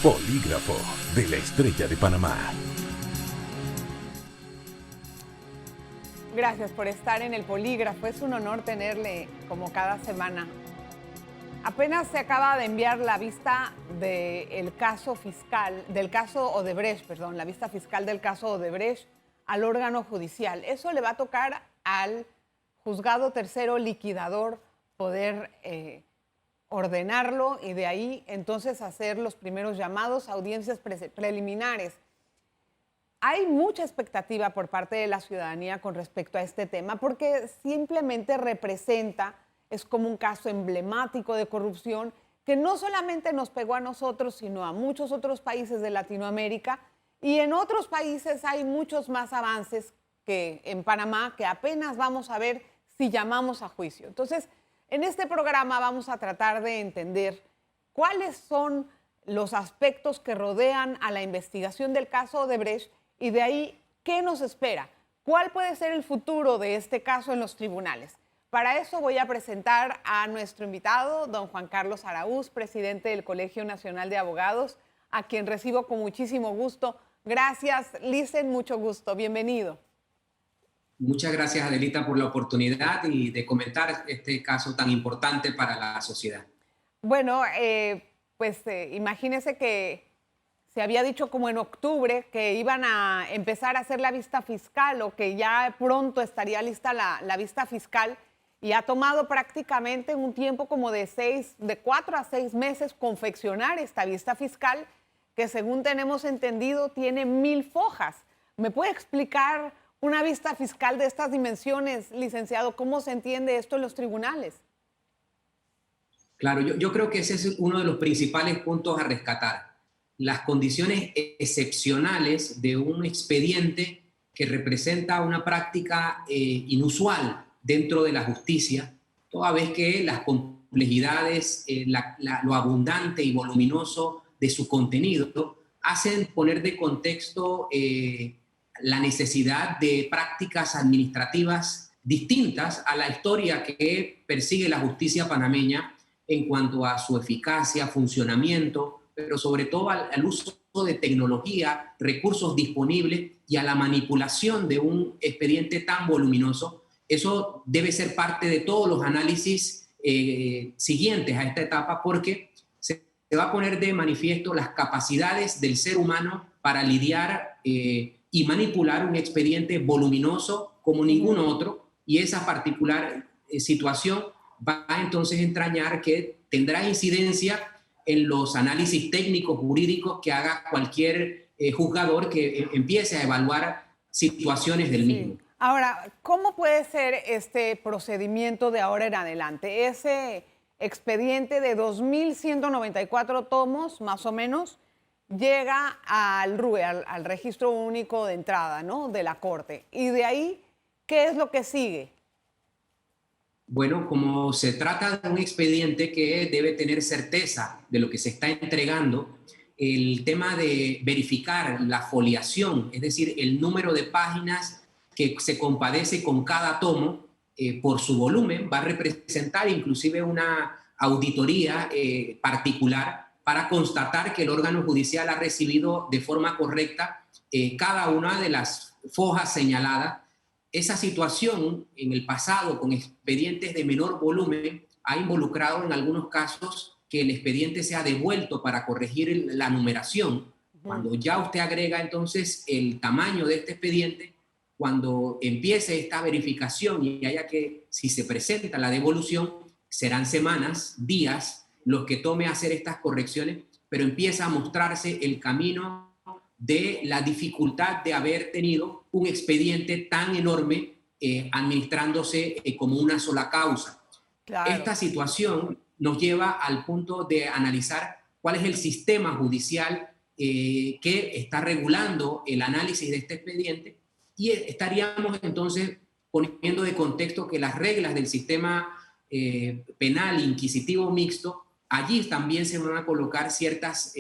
Polígrafo de la Estrella de Panamá. Gracias por estar en el Polígrafo. Es un honor tenerle como cada semana. Apenas se acaba de enviar la vista del caso fiscal, del caso Odebrecht, perdón, la vista fiscal del caso Odebrecht al órgano judicial. Eso le va a tocar al juzgado tercero liquidador poder ordenarlo y de ahí entonces hacer los primeros llamados a audiencias preliminares. Hay mucha expectativa por parte de la ciudadanía con respecto a este tema porque simplemente representa, es como un caso emblemático de corrupción que no solamente nos pegó a nosotros, sino a muchos otros países de Latinoamérica, y en otros países hay muchos más avances que en Panamá, que apenas vamos a ver si llamamos a juicio. Entonces, en este programa vamos a tratar de entender cuáles son los aspectos que rodean a la investigación del caso Odebrecht y de ahí, ¿qué nos espera? ¿Cuál puede ser el futuro de este caso en los tribunales? Para eso voy a presentar a nuestro invitado, don Juan Carlos Araúz, presidente del Colegio Nacional de Abogados, a quien recibo con muchísimo gusto. Gracias, Licen, mucho gusto. Bienvenido. Muchas gracias, Adelita, por la oportunidad y de comentar este caso tan importante para la sociedad. Bueno, imagínese que se había dicho como en octubre que iban a empezar a hacer la vista fiscal o que ya pronto estaría lista la vista fiscal y ha tomado prácticamente un tiempo como de 4 a 6 meses confeccionar esta vista fiscal que según tenemos entendido tiene 1000 fojas. ¿Me puede explicar una vista fiscal de estas dimensiones, licenciado? ¿Cómo se entiende esto en los tribunales? Claro, yo creo que ese es uno de los principales puntos a rescatar. Las condiciones excepcionales de un expediente que representa una práctica inusual dentro de la justicia, toda vez que las complejidades, lo abundante y voluminoso de su contenido hacen poner de contexto la necesidad de prácticas administrativas distintas a la historia que persigue la justicia panameña en cuanto a su eficacia, funcionamiento, pero sobre todo al uso de tecnología, recursos disponibles y a la manipulación de un expediente tan voluminoso. Eso debe ser parte de todos los análisis siguientes a esta etapa porque se va a poner de manifiesto las capacidades del ser humano para lidiar y manipular un expediente voluminoso como ningún otro, y esa particular situación va a entonces entrañar que tendrá incidencia en los análisis técnicos jurídicos que haga cualquier juzgador que empiece a evaluar situaciones del mismo. Ahora, ¿cómo puede ser este procedimiento de ahora en adelante? Ese expediente de 2.194 tomos, más o menos, llega al RUE, al Registro Único de Entrada, ¿no?, de la Corte. Y de ahí, ¿qué es lo que sigue? Bueno, como se trata de un expediente que debe tener certeza de lo que se está entregando, el tema de verificar la foliación, es decir, el número de páginas que se compadece con cada tomo por su volumen, va a representar inclusive una auditoría particular para constatar que el órgano judicial ha recibido de forma correcta cada una de las fojas señaladas. Esa situación en el pasado con expedientes de menor volumen ha involucrado en algunos casos que el expediente sea devuelto para corregir la numeración. Cuando ya usted agrega entonces el tamaño de este expediente, cuando empiece esta verificación y haya que, si se presenta la devolución, serán semanas, días, los que tome hacer estas correcciones, pero empieza a mostrarse el camino de la dificultad de haber tenido un expediente tan enorme administrándose como una sola causa. Claro. Esta situación nos lleva al punto de analizar cuál es el sistema judicial que está regulando el análisis de este expediente, y estaríamos entonces poniendo de contexto que las reglas del sistema penal inquisitivo mixto, allí también se van a colocar ciertas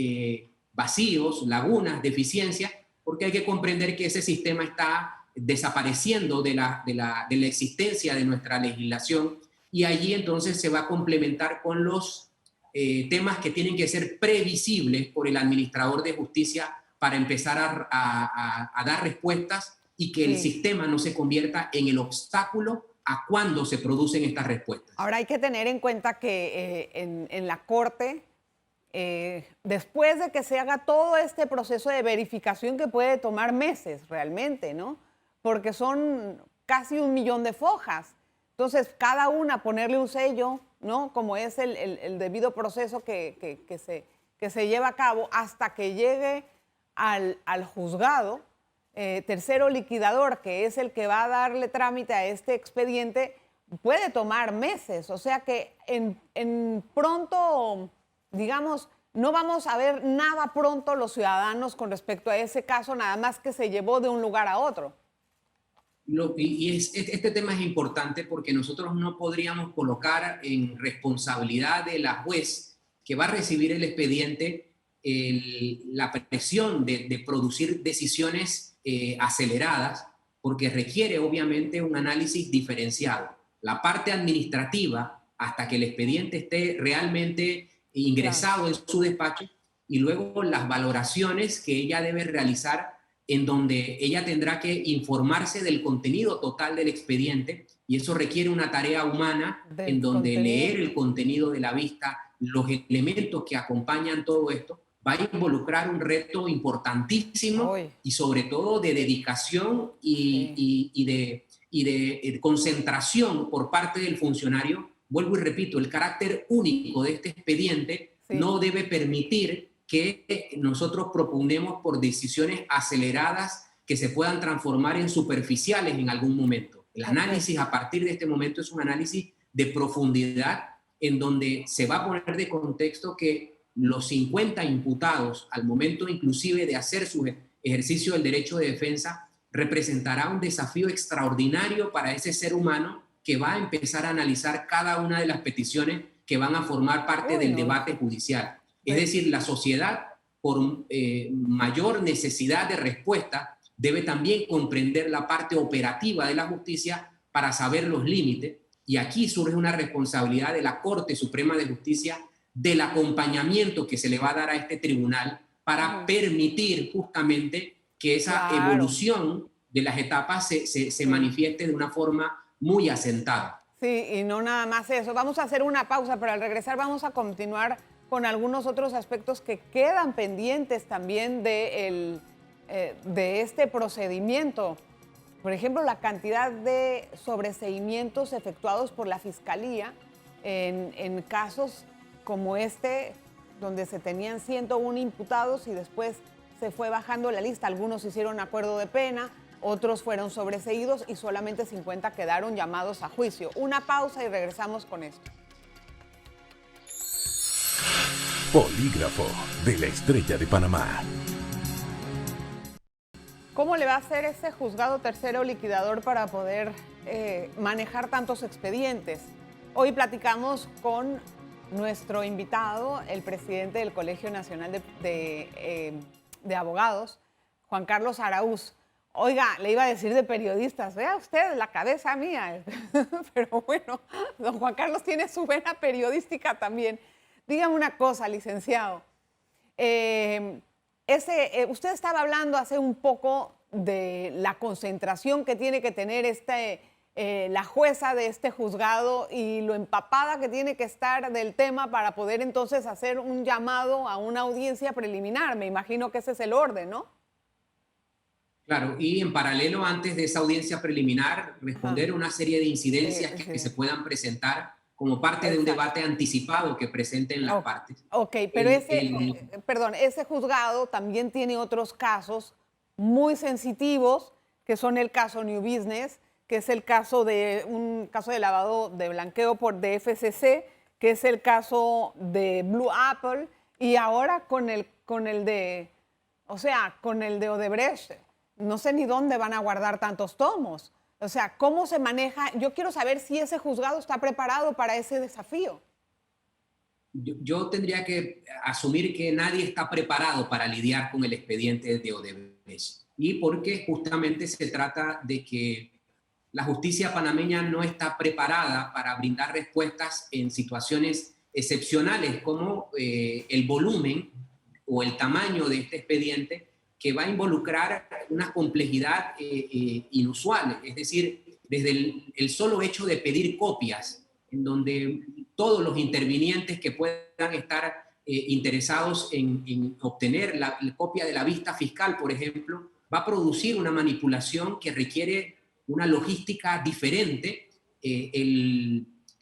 vacíos, lagunas, deficiencias, porque hay que comprender que ese sistema está desapareciendo de la existencia de nuestra legislación, y allí entonces se va a complementar con los temas que tienen que ser previsibles por el administrador de justicia para empezar a dar respuestas y que el sistema no se convierta en el obstáculo a cuando se producen estas respuestas. Ahora hay que tener en cuenta que en la Corte, después de que se haga todo este proceso de verificación que puede tomar meses realmente, ¿no? Porque son casi 1 millón de fojas. Entonces, cada una ponerle un sello, ¿no? Como es el debido proceso que se lleva a cabo hasta que llegue al juzgado tercero liquidador, que es el que va a darle trámite a este expediente, puede tomar meses. O sea que en pronto, digamos, no vamos a ver nada pronto los ciudadanos con respecto a ese caso, nada más que se llevó de un lugar a otro. Este tema es importante porque nosotros no podríamos colocar en responsabilidad de la juez que va a recibir el expediente la presión de producir decisiones aceleradas, porque requiere obviamente un análisis diferenciado. La parte administrativa, hasta que el expediente esté realmente ingresado en su despacho, y luego las valoraciones que ella debe realizar, en donde ella tendrá que informarse del contenido total del expediente, y eso requiere una tarea humana en donde leer el contenido de la vista, los elementos que acompañan todo esto, va a involucrar un reto importantísimo y sobre todo de dedicación y de concentración por parte del funcionario. Vuelvo y repito, el carácter único de este expediente no debe permitir que nosotros proponemos por decisiones aceleradas que se puedan transformar en superficiales en algún momento. El análisis a partir de este momento es un análisis de profundidad en donde se va a poner de contexto que los 50 imputados al momento inclusive de hacer su ejercicio del derecho de defensa representará un desafío extraordinario para ese ser humano que va a empezar a analizar cada una de las peticiones que van a formar parte del debate judicial. Es decir, la sociedad, por mayor necesidad de respuesta, debe también comprender la parte operativa de la justicia para saber los límites. Y aquí surge una responsabilidad de la Corte Suprema de Justicia del acompañamiento que se le va a dar a este tribunal para permitir justamente que esa evolución de las etapas se manifieste de una forma muy asentada. Sí, y no nada más eso. Vamos a hacer una pausa, pero al regresar vamos a continuar con algunos otros aspectos que quedan pendientes también de este procedimiento. Por ejemplo, la cantidad de sobreseimientos efectuados por la Fiscalía en casos como este, donde se tenían 101 imputados y después se fue bajando la lista. Algunos hicieron acuerdo de pena, otros fueron sobreseídos y solamente 50 quedaron llamados a juicio. Una pausa y regresamos con esto. Polígrafo de la Estrella de Panamá. ¿Cómo le va a hacer ese juzgado tercero liquidador para poder manejar tantos expedientes? Hoy platicamos con nuestro invitado, el presidente del Colegio Nacional de Abogados, Juan Carlos Araúz. Oiga, le iba a decir de periodistas, vea usted la cabeza mía. Pero bueno, don Juan Carlos tiene su vena periodística también. Dígame una cosa, licenciado. Usted estaba hablando hace un poco de la concentración que tiene que tener la jueza de este juzgado y lo empapada que tiene que estar del tema para poder entonces hacer un llamado a una audiencia preliminar. Me imagino que ese es el orden, ¿no? Claro, y en paralelo, antes de esa audiencia preliminar, responder una serie de incidencias que se puedan presentar como parte de un debate anticipado que presenten las partes. Ok, pero ese juzgado también tiene otros casos muy sensitivos, que son el caso New Business, que es un caso de lavado de blanqueo de FCC, que es el caso de Blue Apple, y ahora con el de Odebrecht. No sé ni dónde van a guardar tantos tomos. O sea, ¿cómo se maneja? Yo quiero saber si ese juzgado está preparado para ese desafío. Yo tendría que asumir que nadie está preparado para lidiar con el expediente de Odebrecht. Y porque justamente se trata de que la justicia panameña no está preparada para brindar respuestas en situaciones excepcionales como el volumen o el tamaño de este expediente, que va a involucrar una complejidad inusual, es decir, desde el solo hecho de pedir copias, en donde todos los intervinientes que puedan estar interesados en obtener la copia de la vista fiscal, por ejemplo, va a producir una manipulación que requiere una logística diferente.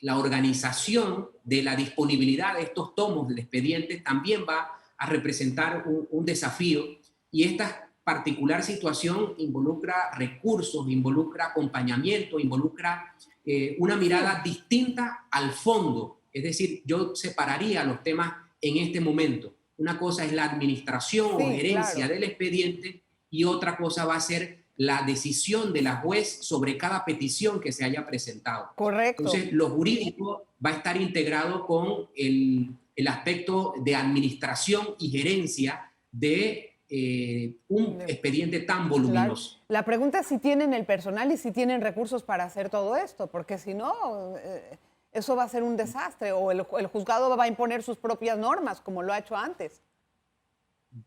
La organización de la disponibilidad de estos tomos del expediente también va a representar un desafío, y esta particular situación involucra recursos, involucra acompañamiento, involucra una mirada distinta al fondo. Es decir, yo separaría los temas en este momento. Una cosa es la administración o gerencia del expediente, y otra cosa va a ser la decisión de la juez sobre cada petición que se haya presentado. Correcto. Entonces, lo jurídico va a estar integrado con el aspecto de administración y gerencia de un expediente tan voluminoso. Claro. La pregunta es si tienen el personal y si tienen recursos para hacer todo esto, porque si no, eso va a ser un desastre, o el juzgado va a imponer sus propias normas, como lo ha hecho antes.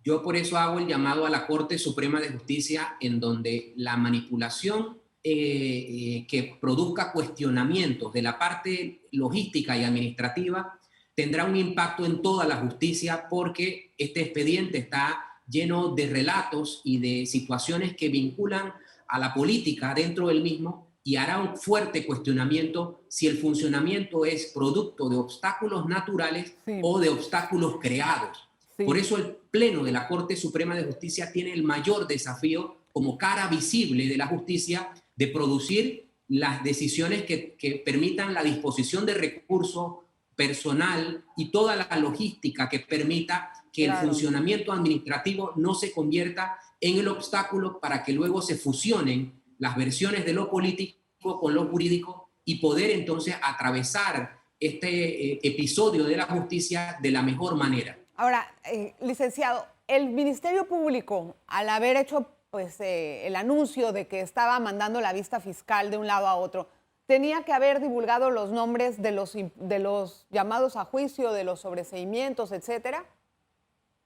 Yo por eso hago el llamado a la Corte Suprema de Justicia, en donde la manipulación que produzca cuestionamientos de la parte logística y administrativa tendrá un impacto en toda la justicia, porque este expediente está lleno de relatos y de situaciones que vinculan a la política dentro del mismo, y hará un fuerte cuestionamiento si el funcionamiento es producto de obstáculos naturales o de obstáculos creados. Por eso el Pleno de la Corte Suprema de Justicia tiene el mayor desafío, como cara visible de la justicia, de producir las decisiones que permitan la disposición de recursos, personal y toda la logística que permita que el funcionamiento administrativo no se convierta en el obstáculo para que luego se fusionen las versiones de lo político con lo jurídico, y poder entonces atravesar este episodio de la justicia de la mejor manera. Ahora, licenciado, el Ministerio Público, al haber hecho pues, el anuncio de que estaba mandando la vista fiscal de un lado a otro, tenía que haber divulgado los nombres de los llamados a juicio, de los sobreseimientos, etcétera.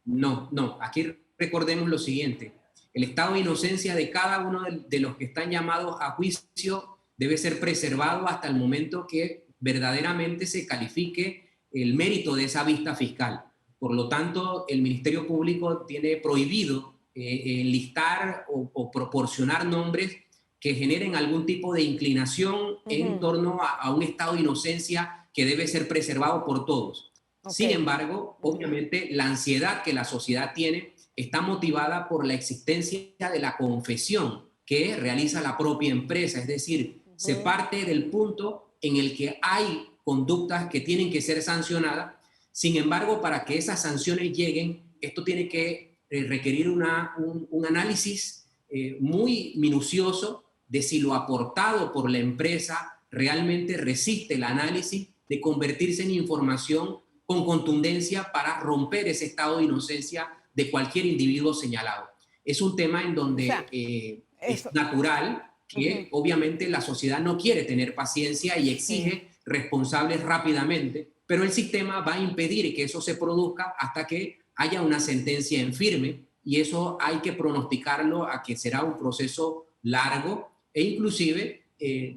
No. Aquí recordemos lo siguiente. El estado de inocencia de cada uno de los que están llamados a juicio debe ser preservado hasta el momento que verdaderamente se califique el mérito de esa vista fiscal. Por lo tanto, el Ministerio Público tiene prohibido listar o proporcionar nombres que generen algún tipo de inclinación en torno a un estado de inocencia que debe ser preservado por todos. Sin embargo, obviamente, la ansiedad que la sociedad tiene está motivada por la existencia de la confesión que realiza la propia empresa. Es decir, se parte del punto en el que hay conductas que tienen que ser sancionadas. Sin embargo, para que esas sanciones lleguen, esto tiene que requerir un análisis muy minucioso de si lo aportado por la empresa realmente resiste el análisis, de convertirse en información con contundencia para romper ese estado de inocencia de cualquier individuo señalado. Es un tema en donde es natural que obviamente la sociedad no quiere tener paciencia y exige responsables rápidamente, pero el sistema va a impedir que eso se produzca hasta que haya una sentencia en firme, y eso hay que pronosticarlo a que será un proceso largo, e inclusive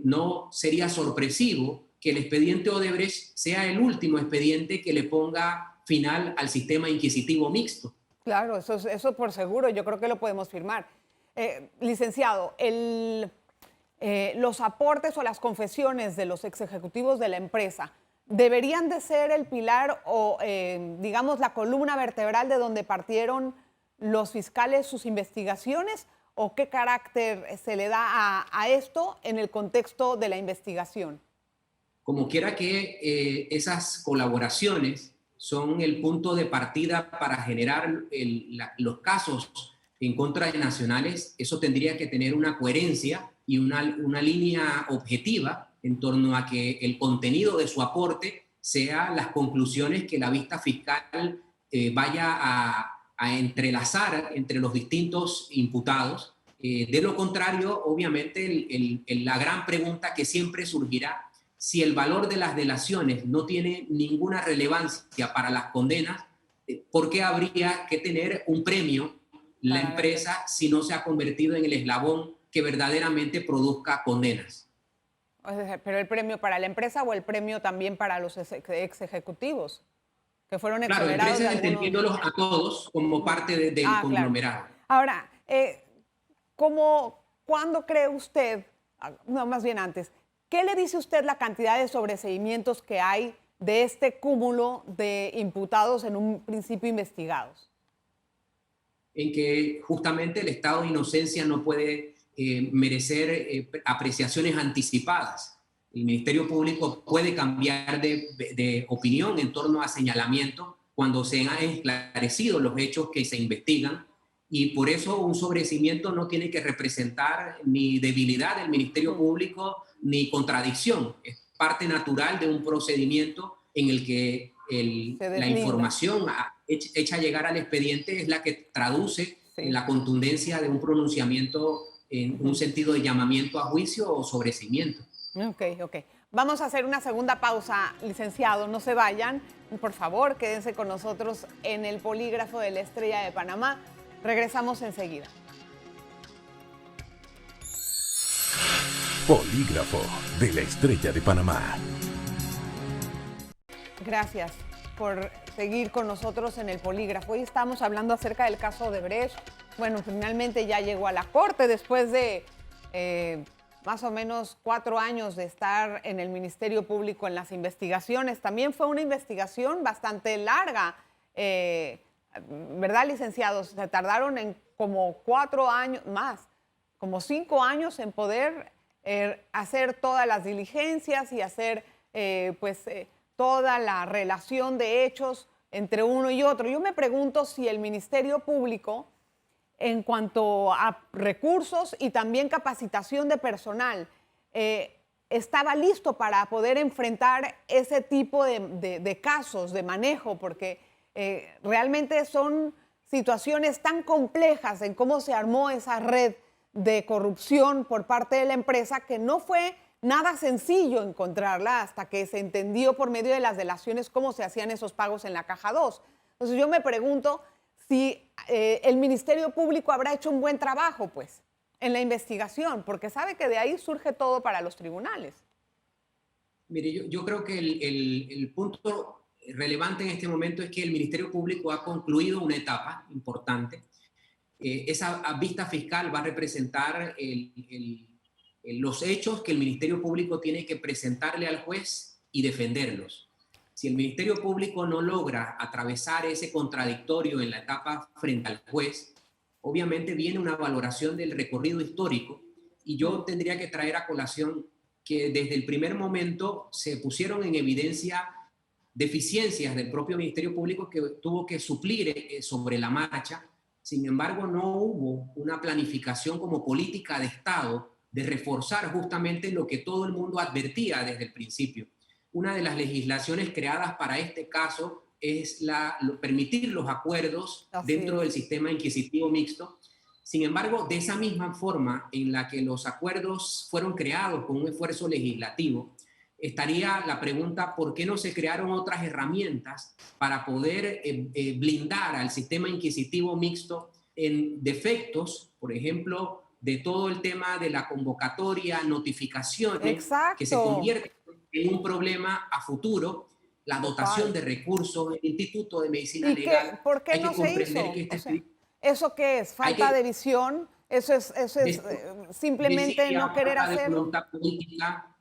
no sería sorpresivo que el expediente Odebrecht sea el último expediente que le ponga final al sistema inquisitivo mixto. Claro, eso por seguro, yo creo que lo podemos firmar. Licenciado, los aportes o las confesiones de los ex ejecutivos de la empresa deberían de ser el pilar o, digamos, la columna vertebral de donde partieron los fiscales sus investigaciones, o qué carácter se le da a esto en el contexto de la investigación. Como quiera que esas colaboraciones son el punto de partida para generar los casos en contra de nacionales, eso tendría que tener una coherencia y una línea objetiva en torno a que el contenido de su aporte sea las conclusiones que la vista fiscal vaya a entrelazar entre los distintos imputados. De lo contrario, obviamente, la gran pregunta que siempre surgirá si el valor de las delaciones no tiene ninguna relevancia para las condenas, ¿por qué habría que tener un premio la empresa si no se ha convertido en el eslabón que verdaderamente produzca condenas? ¿Pero el premio para la empresa o el premio también para los ex ejecutivos que fueron Claro, exonerados de empresas algunos? entendiéndolos a todos como parte del conglomerado. Claro. Ahora, ¿cuándo cree usted, no, más bien antes, qué le dice usted la cantidad de sobreseimientos que hay de este cúmulo de imputados en un principio investigados? En que justamente el estado de inocencia no puede merecer apreciaciones anticipadas. El Ministerio Público puede cambiar de opinión en torno a señalamiento cuando se han esclarecido los hechos que se investigan, y por eso un sobreseimiento no tiene que representar ni debilidad del Ministerio Público ni contradicción. Es parte natural de un procedimiento en el que la información hecha llegar al expediente es la que traduce la contundencia de un pronunciamiento en un sentido de llamamiento a juicio o sobreseimiento. Ok. Vamos a hacer una segunda pausa, licenciado. No se vayan. Por favor, quédense con nosotros en el polígrafo de la Estrella de Panamá. Regresamos enseguida. Polígrafo de la Estrella de Panamá. Gracias por seguir con nosotros en el polígrafo. Hoy estamos hablando acerca del caso Odebrecht. Bueno, finalmente ya llegó a la corte después de más o menos 4 años de estar en el Ministerio Público en las investigaciones. También fue una investigación bastante larga, ¿verdad, licenciados? Se tardaron en como 4 años más, como 5 años en poder hacer todas las diligencias y hacer toda la relación de hechos entre uno y otro. Yo me pregunto si el Ministerio Público, en cuanto a recursos y también capacitación de personal, estaba listo para poder enfrentar ese tipo de casos de manejo, porque realmente son situaciones tan complejas en cómo se armó esa red de corrupción por parte de la empresa que no fue nada sencillo encontrarla hasta que se entendió por medio de las delaciones cómo se hacían esos pagos en la Caja 2. Entonces yo me pregunto si el Ministerio Público habrá hecho un buen trabajo, pues, en la investigación, porque sabe que de ahí surge todo para los tribunales. Mire, yo creo que el punto relevante en este momento es que el Ministerio Público ha concluido una etapa importante. Esa vista fiscal va a representar los hechos que el Ministerio Público tiene que presentarle al juez y defenderlos. Si el Ministerio Público no logra atravesar ese contradictorio en la etapa frente al juez, obviamente viene una valoración del recorrido histórico, y yo tendría que traer a colación que desde el primer momento se pusieron en evidencia deficiencias del propio Ministerio Público que tuvo que suplir sobre la marcha. Sin embargo, no hubo una planificación como política de Estado de reforzar justamente lo que todo el mundo advertía desde el principio. Una de las legislaciones creadas para este caso es permitir los acuerdos dentro del sistema inquisitivo mixto. Sin embargo, de esa misma forma en la que los acuerdos fueron creados con un esfuerzo legislativo, estaría la pregunta: ¿por qué no se crearon otras herramientas para poder blindar al sistema inquisitivo mixto en defectos, por ejemplo, de todo el tema de la convocatoria, notificaciones, que se convierte en un problema a futuro, la dotación de recursos, el Instituto de Medicina Legal? ¿Por qué no se hizo? Que ¿eso qué es? ¿Falta de visión? ¿Eso es simplemente no querer hacerlo? Política.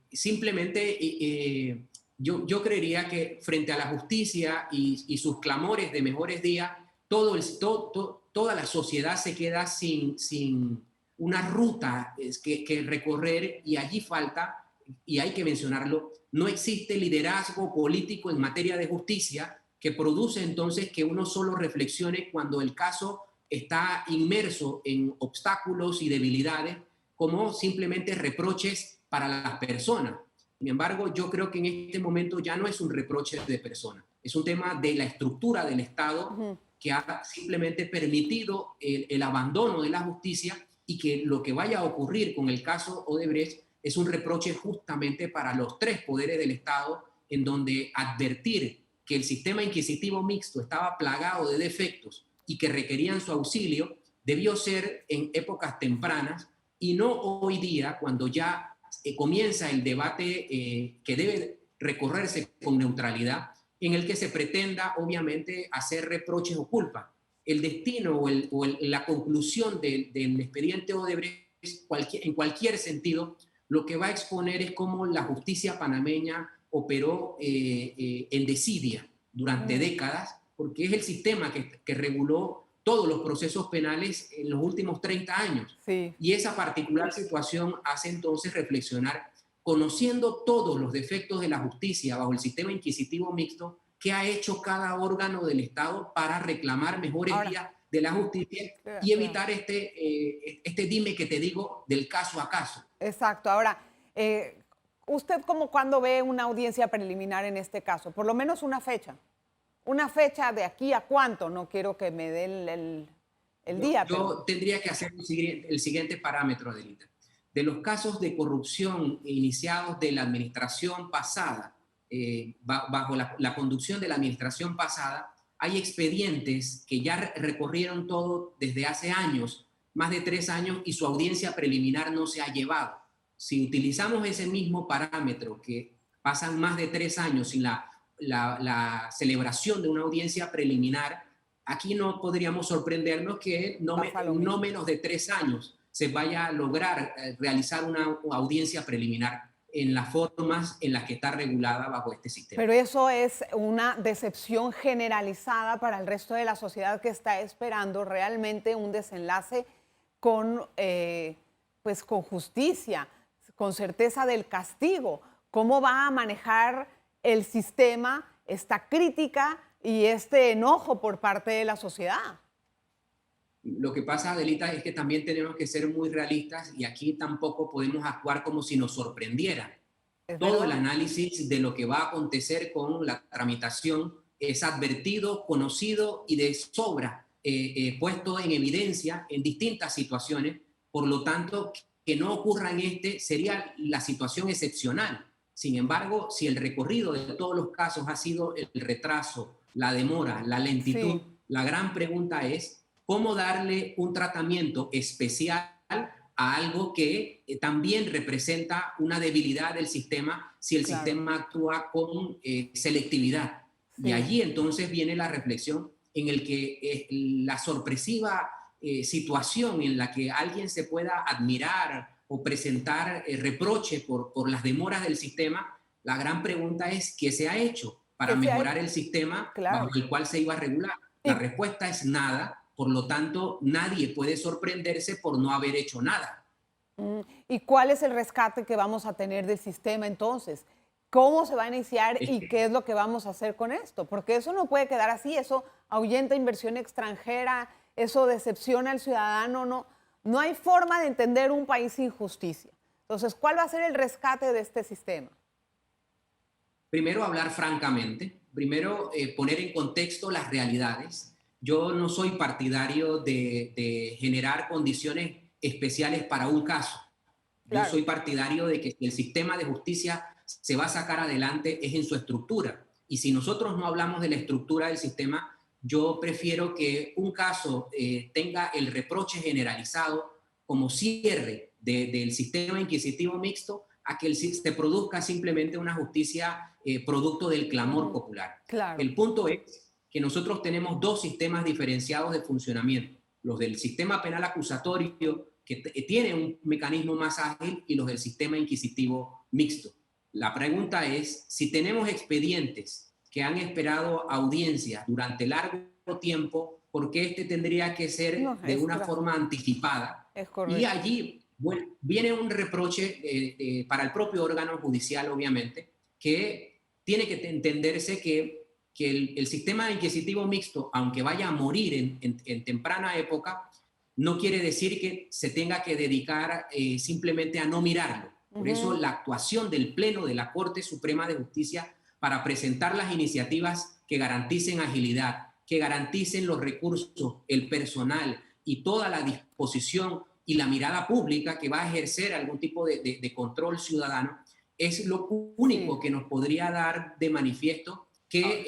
Simplemente yo creería que frente a la justicia y sus clamores de mejores días, toda la sociedad se queda sin una ruta que recorrer, y allí falta, y hay que mencionarlo, no existe liderazgo político en materia de justicia que produce entonces que uno solo reflexione cuando el caso está inmerso en obstáculos y debilidades, como simplemente reproches para las personas. Sin embargo, yo creo que en este momento ya no es un reproche de persona, es un tema de la estructura del Estado que ha simplemente permitido el abandono de la justicia, y que lo que vaya a ocurrir con el caso Odebrecht es un reproche justamente para los tres poderes del Estado, en donde advertir que el sistema inquisitivo mixto estaba plagado de defectos y que requerían su auxilio debió ser en épocas tempranas y no hoy día, cuando ya comienza el debate que debe recorrerse con neutralidad, en el que se pretenda obviamente hacer reproches o culpas. El destino la conclusión del expediente Odebrecht en cualquier sentido lo que va a exponer es cómo la justicia panameña operó en desidia durante décadas, porque es el sistema que reguló todos los procesos penales en los últimos 30 años. Sí. Y esa particular situación hace entonces reflexionar, conociendo todos los defectos de la justicia bajo el sistema inquisitivo mixto, qué ha hecho cada órgano del Estado para reclamar mejores vías de la justicia y evitar este dime que te digo del caso a caso. Exacto. Ahora, ¿usted como cuando ve una audiencia preliminar en este caso? Por lo menos una fecha. Una fecha de aquí a cuánto, no quiero que me dé el día. Yo tendría que hacer el siguiente parámetro, Adelita. De los casos de corrupción iniciados de la administración pasada, bajo la conducción de la administración pasada, hay expedientes que ya recorrieron todo desde hace años, más de 3 años, y su audiencia preliminar no se ha llevado. Si utilizamos ese mismo parámetro, que pasan más de 3 años sin la celebración de una audiencia preliminar, aquí no podríamos sorprendernos que no menos de 3 años se vaya a lograr realizar una audiencia preliminar en las formas en las que está regulada bajo este sistema. Pero eso es una decepción generalizada para el resto de la sociedad que está esperando realmente un desenlace con justicia, con certeza del castigo. ¿Cómo va a manejar el sistema esta crítica y este enojo por parte de la sociedad? Lo que pasa, Adelita, es que también tenemos que ser muy realistas y aquí tampoco podemos actuar como si nos sorprendiera. Todo el análisis de lo que va a acontecer con la tramitación es advertido, conocido y de sobra puesto en evidencia en distintas situaciones. Por lo tanto, que no ocurra en sería la situación excepcional. Sin embargo, si el recorrido de todos los casos ha sido el retraso, la demora, la lentitud, la gran pregunta es cómo darle un tratamiento especial a algo que también representa una debilidad del sistema si el sistema actúa con selectividad. Y allí entonces viene la reflexión en el que la sorpresiva situación en la que alguien se pueda admirar o presentar reproche por las demoras del sistema, la gran pregunta es ¿qué se ha hecho para mejorar el sistema bajo el cual se iba a regular? La respuesta es nada. Por lo tanto, nadie puede sorprenderse por no haber hecho nada. ¿Y cuál es el rescate que vamos a tener del sistema entonces? ¿Cómo se va a iniciar y qué es lo que vamos a hacer con esto? Porque eso no puede quedar así, eso ahuyenta inversión extranjera, eso decepciona al ciudadano, no hay forma de entender un país sin justicia. Entonces, ¿cuál va a ser el rescate de este sistema? Primero, hablar francamente, primero poner en contexto las realidades. Yo no soy partidario de generar condiciones especiales para un caso. Yo soy partidario de que el sistema de justicia se va a sacar adelante es en su estructura. Y si nosotros no hablamos de la estructura del sistema, yo prefiero que un caso tenga el reproche generalizado como cierre del sistema inquisitivo mixto a que se produzca simplemente una justicia producto del clamor popular. El punto es que nosotros tenemos 2 sistemas diferenciados de funcionamiento, los del sistema penal acusatorio, que tiene un mecanismo más ágil, y los del sistema inquisitivo mixto. La pregunta es, si tenemos expedientes que han esperado audiencia durante largo tiempo, ¿por qué tendría que ser de una forma anticipada? Y allí viene un reproche para el propio órgano judicial, obviamente, que tiene que entenderse que el sistema inquisitivo mixto, aunque vaya a morir en temprana época, no quiere decir que se tenga que dedicar simplemente a no mirarlo. Por eso la actuación del Pleno de la Corte Suprema de Justicia para presentar las iniciativas que garanticen agilidad, que garanticen los recursos, el personal y toda la disposición y la mirada pública que va a ejercer algún tipo de control ciudadano, es lo único que nos podría dar de manifiesto que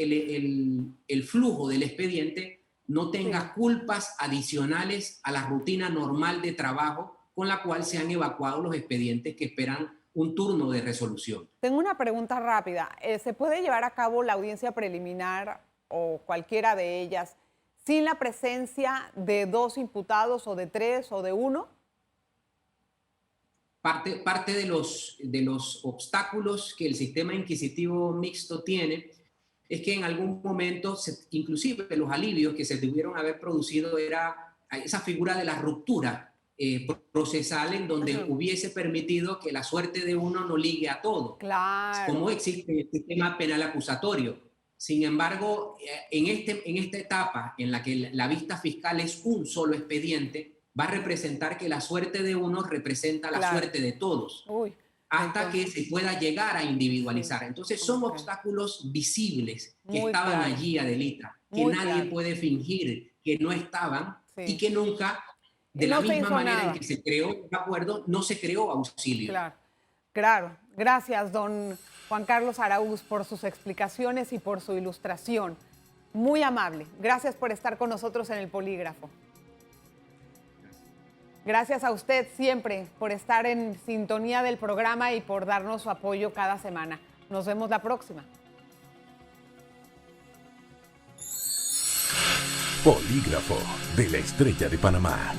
el flujo del expediente no tenga culpas adicionales a la rutina normal de trabajo con la cual se han evacuado los expedientes que esperan un turno de resolución. Tengo una pregunta rápida. ¿Se puede llevar a cabo la audiencia preliminar o cualquiera de ellas sin la presencia de 2 imputados o de 3 o de 1? Parte de los obstáculos que el sistema inquisitivo mixto tiene es que en algún momento, inclusive los alivios que se debieron haber producido era esa figura de la ruptura procesal en donde hubiese permitido que la suerte de uno no ligue a todo, Claro. como existe en el sistema penal acusatorio. Sin embargo, en esta etapa en la que la vista fiscal es un solo expediente, va a representar que la suerte de uno representa la suerte de todos, hasta que se pueda llegar a individualizar. Entonces son obstáculos visibles que estaban allí, Adelita, que nadie puede fingir que no estaban y que nunca, de la misma manera en que se creó el acuerdo, no se creó auxilio. Claro. Gracias, don Juan Carlos Araúz, por sus explicaciones y por su ilustración. Muy amable. Gracias por estar con nosotros en el Polígrafo. Gracias a usted siempre por estar en sintonía del programa y por darnos su apoyo cada semana. Nos vemos la próxima. Polígrafo de la Estrella de Panamá.